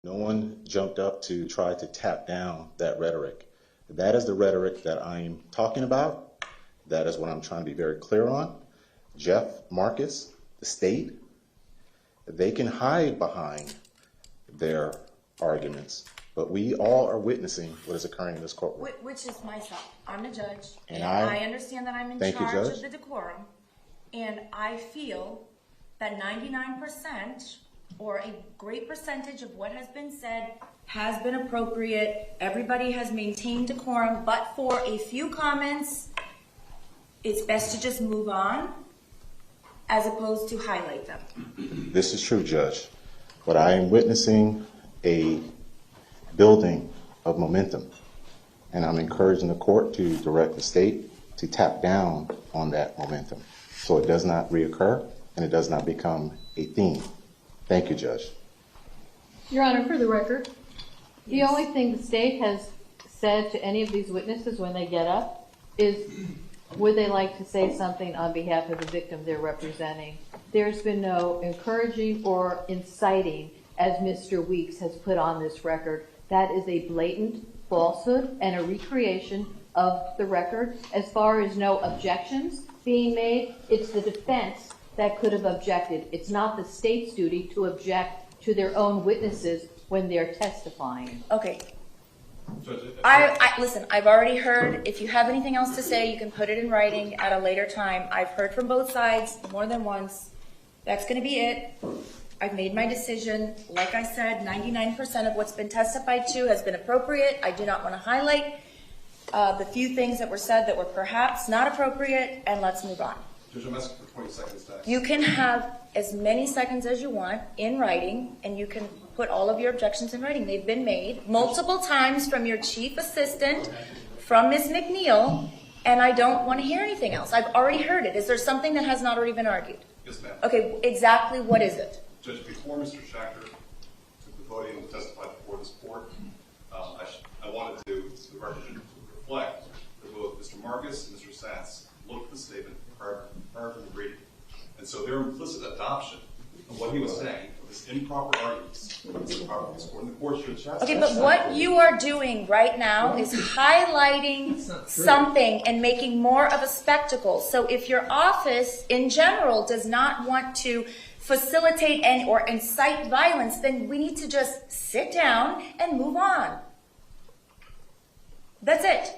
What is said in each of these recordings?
No one jumped up to try to tap down that rhetoric. That is the rhetoric that I'm talking about. That is what I'm trying to be very clear on. Jeff Marcus, the state, they can hide behind their arguments, but we all are witnessing what is occurring in this courtroom. Which is myself. I'm a judge, And I understand that I'm in Thank you, charge Judge. of the decorum, and I feel that 99% or a great percentage of what has been said has been appropriate. Everybody has maintained decorum, but for a few comments, it's best to just move on as opposed to highlight them. This is true, Judge, but I am witnessing a building of momentum, and I'm encouraging the court to direct the state to tap down on that momentum so it does not reoccur and it does not become a theme. Thank you, Judge. Your Honor, for the record, the only thing the state has said to any of these witnesses when they get up is, would they like to say something on behalf of the victim they're representing? There's been no encouraging or inciting, as Mr. Weeks has put on this record. That is a blatant falsehood and a recreation of the record. As far as no objections being made, it's the defense that could have objected. It's not the state's duty to object to their own witnesses when they're testifying. Okay. Judge, Listen, I've already heard. If you have anything else to say, you can put it in writing at a later time. I've heard from both sides more than once. That's going to be it. I've made my decision. Like I said, 99% of what's been testified to has been appropriate. I do not want to highlight the few things that were said that were perhaps not appropriate, and let's move on. Judge, I'm asking for 20 seconds to ask. You can have as many seconds as you want in writing, and you can put all of your objections in writing. They've been made multiple times from your chief assistant, from Ms. McNeil, and I don't want to hear anything else. I've already heard it. Is there something that has not already been argued? Yes, ma'am. Okay, exactly what is it? Judge, before Mr. Schachter took the podium and testified before this court, I wanted to the record to reflect that both Mr. Marcus and Mr. Satz looked at the statement prior to the reading. And so their implicit adoption of what he was saying, this improper arguments, was improper in this court, and the court should chastise. Okay, but what you are doing right now is highlighting something and making more of a spectacle. So if your office in general does not want to facilitate or incite violence, then we need to just sit down and move on. That's it.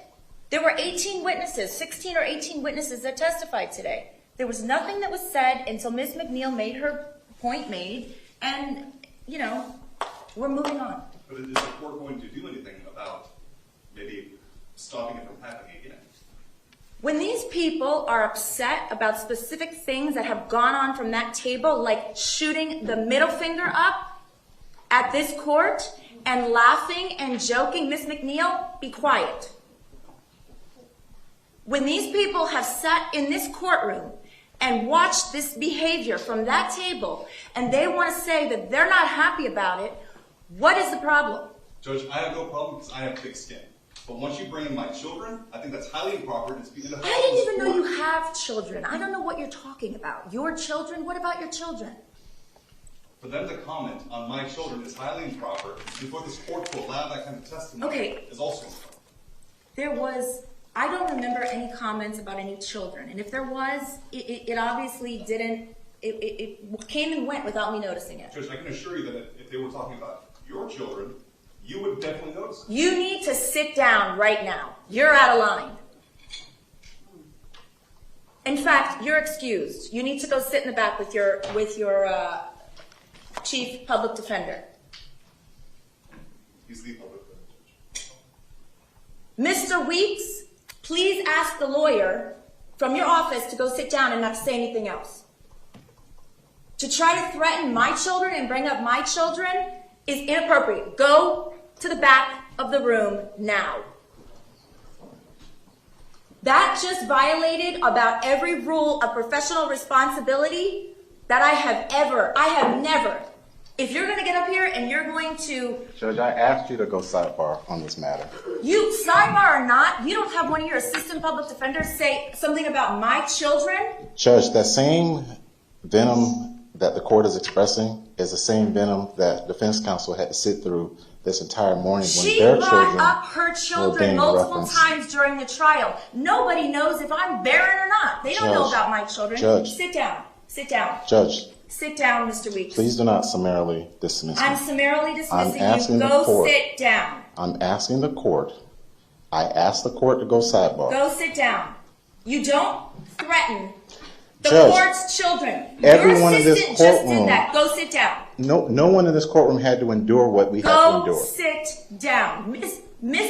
There were 18 witnesses, 16 or 18 witnesses that testified today. There was nothing that was said until Ms. McNeil made her point made, and, you know, we're moving on. But is the court going to do anything about maybe stopping it from happening again? When these people are upset about specific things that have gone on from that table, like shooting the middle finger up at this court and laughing and joking, Ms. McNeil, be quiet. When these people have sat in this courtroom and watched this behavior from that table, and they want to say that they're not happy about it, what is the problem? Judge, I have no problem because I have thick skin. But once you bring in my children, I think that's highly improper. And it's being I didn't even know you have children. I don't know what you're talking about. Your children? What about your children? For them to comment on my children is highly improper. Before this court to allow that kind of testimony is also improper. I don't remember any comments about any children. And if there was, it obviously didn't, it came and went without me noticing it. Judge, I can assure you that if they were talking about your children, you would definitely notice it. You need to sit down right now. You're out of line. In fact, you're excused. You need to go sit in the back with your chief public defender. He's the public defender. Mr. Weeks, please ask the lawyer from your office to go sit down and not say anything else. To try to threaten my children and bring up my children is inappropriate. Go to the back of the room now. That just violated about every rule of professional responsibility that I have never. If you're going to get up here and you're going to... Judge, I asked you to go sidebar on this matter. You, sidebar or not, you don't have one of your assistant public defenders say something about my children? Judge, that same venom that the court is expressing is the same venom that defense counsel had to sit through this entire morning when She their brought children up her were children being multiple referenced. times during the trial. Nobody knows if I'm barren or not. They don't know Judge, about my children. Judge. Sit down. Sit down. Judge, Sit down, Mr. Weeks. please do not summarily dismiss me. I'm summarily dismissing I'm you. asking the Go court. sit down. I'm asking the court. I asked the court to go sidebar. Go sit down. You don't threaten the Judge, court's children. everyone Your in this assistant just courtroom- did that. Go sit down. No one in this courtroom had to endure what we had to Go endure. sit down. Miss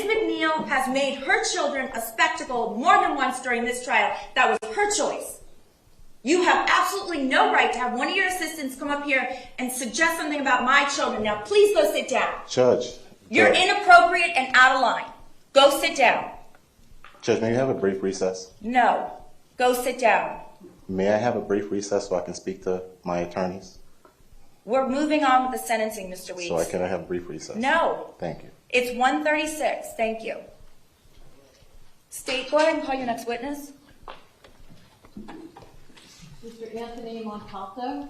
McNeil has made her children a spectacle more than once during this trial. That was her choice. You have absolutely no right to have one of your assistants come up here and suggest something about my children. Now, please go sit down. Judge. You're Judge, inappropriate and out of line. Go sit down. Judge, may I have a brief recess? No. Go sit down. May I have a brief recess so I can speak to my attorneys? We're moving on with the sentencing, Mr. Weeks. So can I have a brief recess? No. Thank you. It's 1:36. Thank you. State, go ahead and call your next witness. Mr. Anthony Montalto.